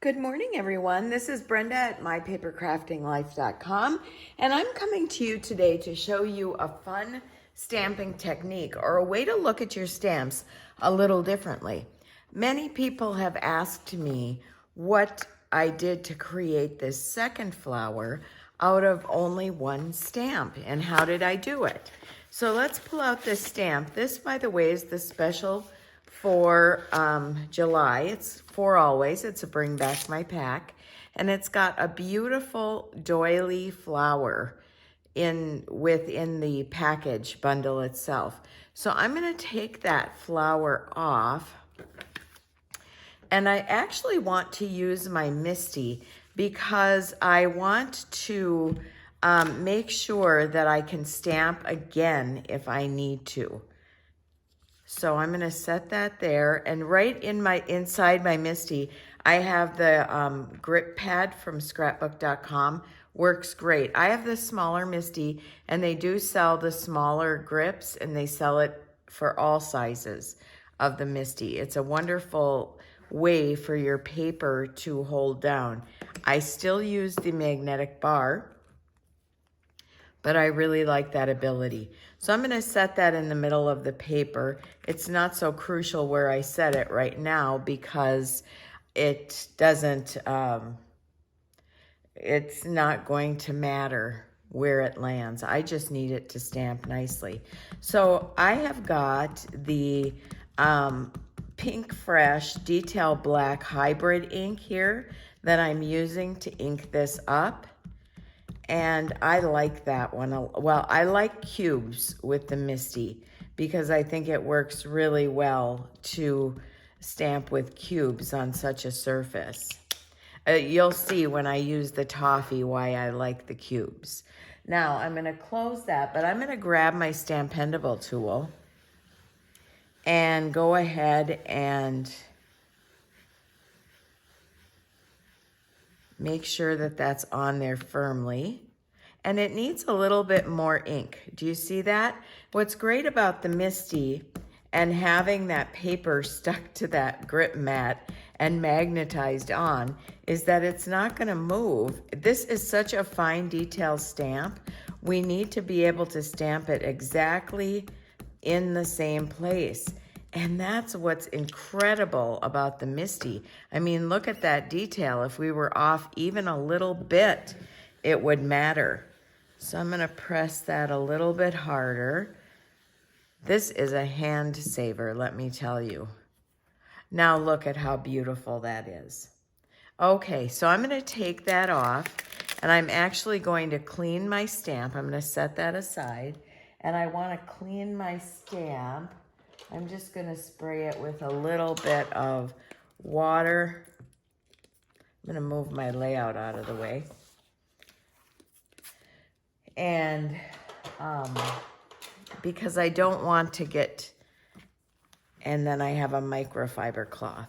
Good morning, everyone. This is Brenda at mypapercraftinglife.com, and I'm coming to you today to show you a fun stamping technique or a way to look at your stamps a little differently. Many people have asked me what I did to create this second flower out of only one stamp, and how did I do it? So let's pull out this stamp. This, by the way, is the special for July. It's for always. It's a bring back my pack. And it's got a beautiful doily flower within the package bundle itself. So I'm going to take that flower off. And I actually want to use my Misty because I want to make sure that I can stamp again if I need to. So I'm going to set that there, and right inside my Misty, I have the grip pad from scrapbook.com. Works great. I have the smaller Misty, and they do sell the smaller grips, and they sell it for all sizes of the Misty. It's a wonderful way for your paper to hold down. I still use the magnetic bar, but I really like that ability. So I'm gonna set that in the middle of the paper. It's not so crucial where I set it right now because it doesn't, it's not going to matter where it lands. I just need it to stamp nicely. So I have got the Pink Fresh Detail Black Hybrid ink here that I'm using to ink this up. And I like that one. Well, I like cubes with the Misty because I think it works really well to stamp with cubes on such a surface. You'll see when I use the toffee why I like the cubes. Now, I'm going to close that, but I'm going to grab my Stampendable tool and go ahead and make sure that that's on there firmly. And it needs a little bit more ink. Do you see that? What's great about the Misty and having that paper stuck to that grip mat and magnetized on is that it's not going to move. This is such a fine detail stamp. We need to be able to stamp it exactly in the same place. And that's what's incredible about the Misty. I mean, look at that detail. If we were off even a little bit, it would matter. So I'm going to press that a little bit harder. This is a hand saver, let me tell you. Now look at how beautiful that is. Okay, so I'm going to take that off, and I'm actually going to clean my stamp. I'm going to set that aside, and I want to clean my stamp. I'm just going to spray it with a little bit of water. I'm going to move my layout out of the way. And because I don't want to get, and then I have a microfiber cloth.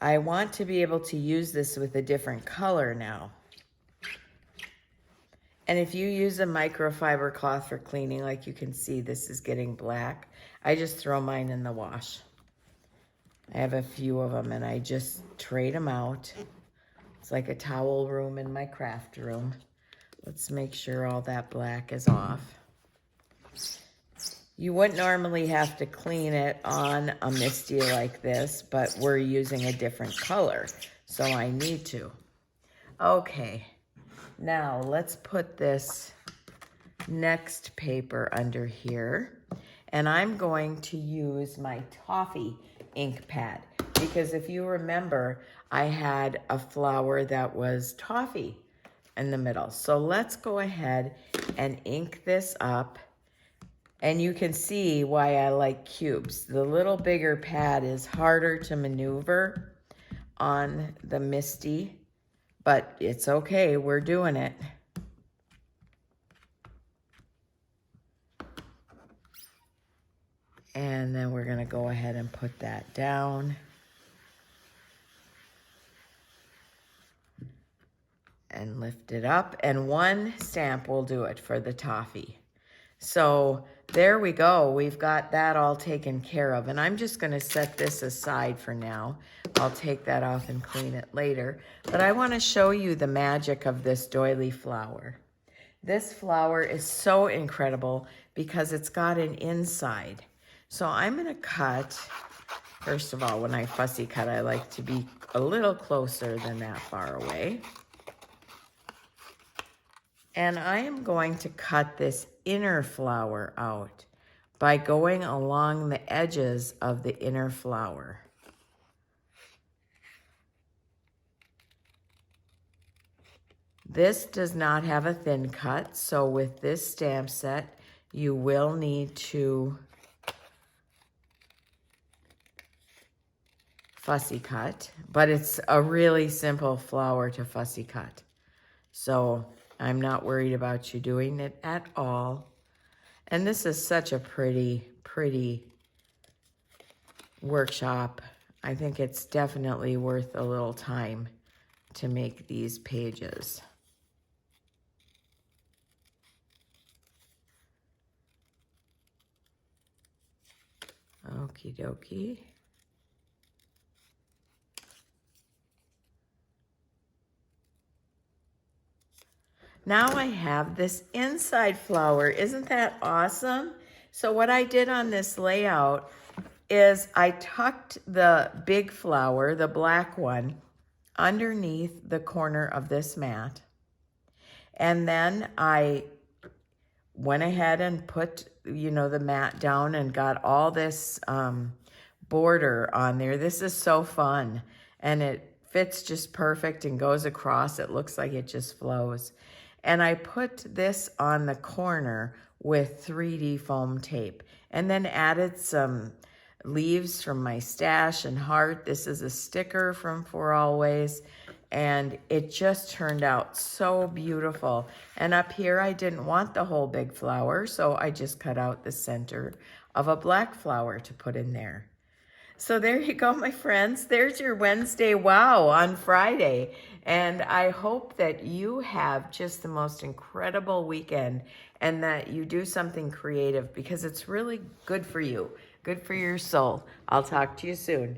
I want to be able to use this with a different color now. And if you use a microfiber cloth for cleaning, like you can see, this is getting black. I just throw mine in the wash. I have a few of them and I just trade them out. It's like a towel room in my craft room. Let's make sure all that black is off. You wouldn't normally have to clean it on a Misty like this, but we're using a different color, so I need to. Okay, now let's put this next paper under here, and I'm going to use my toffee ink pad, because if you remember, I had a flower that was toffee in the middle. So let's go ahead and ink this up. And you can see why I like cubes. The little bigger pad is harder to maneuver on the Misty, but it's okay, we're doing it. And then we're gonna go ahead and put that down. And lift it up, and one stamp will do it for the toffee. So there we go. We've got that all taken care of. And I'm just going to set this aside for now. I'll take that off and clean it later. But I want to show you the magic of this doily flower. This flower is so incredible because it's got an inside. So I'm going to cut, first of all, when I fussy cut, I like to be a little closer than that far away. And I am going to cut this inner flower out by going along the edges of the inner flower. This does not have a thin cut, so with this stamp set, you will need to fussy cut, but it's a really simple flower to fussy cut. So I'm not worried about you doing it at all. And this is such a pretty, pretty workshop. I think it's definitely worth a little time to make these pages. Okie dokie. Now I have this inside flower. Isn't that awesome? So what I did on this layout is I tucked the big flower, the black one, underneath the corner of this mat. And then I went ahead and put, the mat down and got all this border on there. This is so fun. And it fits just perfect and goes across. It looks like it just flows. And I put this on the corner with 3D foam tape and then added some leaves from my stash and heart. This is a sticker from For Always, and it just turned out so beautiful. And up here, I didn't want the whole big flower, so I just cut out the center of a black flower to put in there. So there you go, my friends. There's your Wednesday wow on Friday. And I hope that you have just the most incredible weekend and that you do something creative because it's really good for you, good for your soul. I'll talk to you soon.